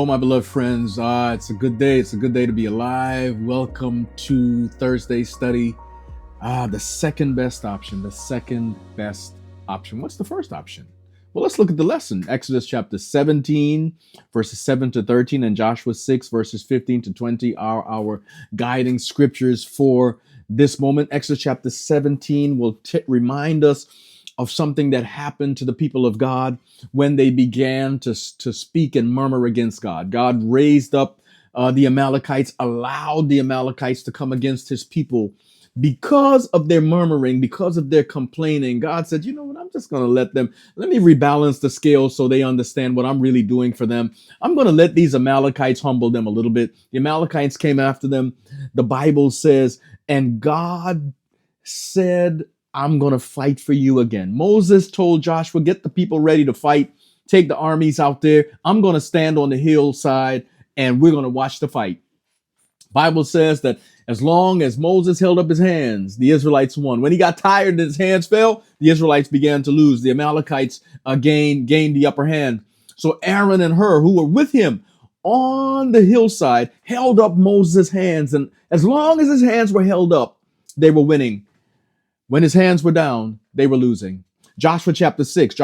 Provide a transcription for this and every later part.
Hello, my beloved friends. It's a good day. It's a good day to be alive. Welcome to Thursday study. The second best option. The second best option. What's the first option? Well, let's look at the lesson. Exodus chapter 17, verses 7 to 13, and Joshua 6, verses 15 to 20 are our guiding scriptures for this moment. Exodus chapter 17 will remind us of something that happened to the people of God when they began to speak and murmur against God. God raised up the Amalekites, allowed the Amalekites to come against his people. Because of their murmuring, because of their complaining, God said, you know what, I'm just going to let me rebalance the scales so they understand what I'm really doing for them. I'm going to let these Amalekites humble them a little bit. The Amalekites came after them. The Bible says, and God said, I'm going to fight for you again. Moses told Joshua, get the people ready to fight. Take the armies out there. I'm going to stand on the hillside and we're going to watch the fight. Bible says that as long as Moses held up his hands, the Israelites won. When he got tired and his hands fell, the Israelites began to lose. The Amalekites gained the upper hand. So Aaron and Hur, who were with him on the hillside, held up Moses' hands. And as long as his hands were held up, they were winning. When his hands were down, they were losing. Joshua chapter 6,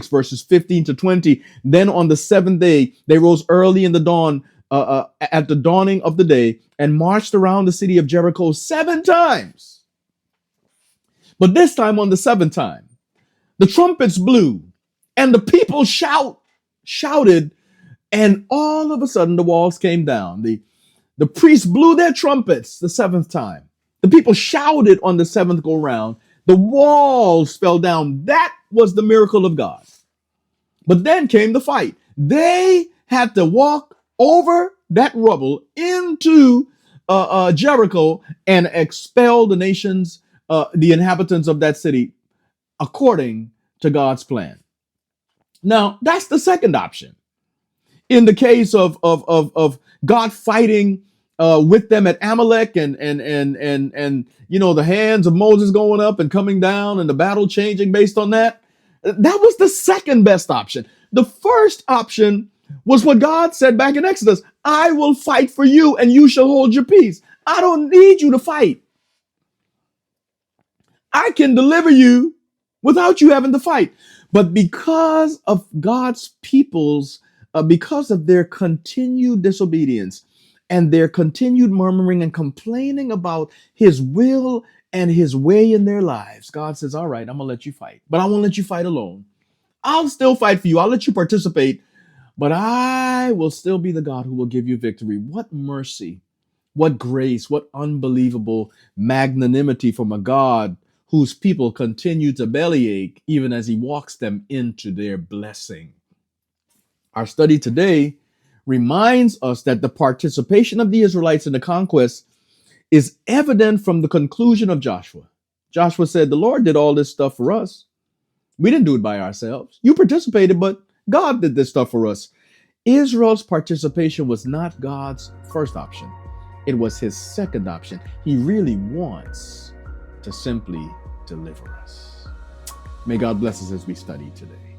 verses 15 to 20. Then on the seventh day, they rose early in the dawn, at the dawning of the day, and marched around the city of Jericho 7 times. But this time, on the seventh time, the trumpets blew, and the people shouted, and all of a sudden the walls came down. The priests blew their trumpets the seventh time. The people shouted on the seventh go round. The walls fell down. That was the miracle of God. But then came the fight. They had to walk over that rubble into Jericho and expel the inhabitants of that city according to God's plan. Now, that's the second option. In the case of God fighting with them at Amalek and the hands of Moses going up and coming down and the battle changing based on that. That was the second best option. The first option was what God said back in Exodus. I will fight for you and you shall hold your peace. I don't need you to fight. I can deliver you without you having to fight. But because of God's people's, because of their continued disobedience, and their continued murmuring and complaining about his will and his way in their lives, God says, all right, I'm going to let you fight, but I won't let you fight alone. I'll still fight for you. I'll let you participate, but I will still be the God who will give you victory. What mercy, what grace, what unbelievable magnanimity from a God whose people continue to bellyache even as he walks them into their blessing. Our study today reminds us that the participation of the Israelites in the conquest is evident from the conclusion of Joshua. Joshua said, the Lord did all this stuff for us. We didn't do it by ourselves. You participated, but God did this stuff for us. Israel's participation was not God's first option. It was his second option. He really wants to simply deliver us. May God bless us as we study today.